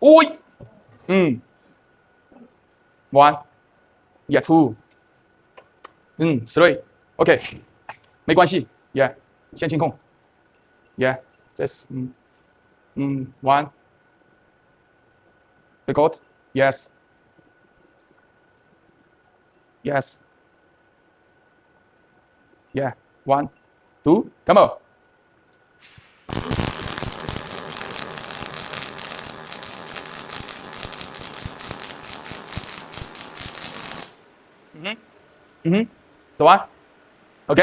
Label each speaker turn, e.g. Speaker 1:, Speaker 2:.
Speaker 1: Ui. One. Yeah, two. 3. OK， 没关系。Yeah， 先清空。Yeah， this. One. Record. Yes. Yes. Yeah. 1, 2. Come on. Mm-hmm. Mm-hmm. 走啊。OK。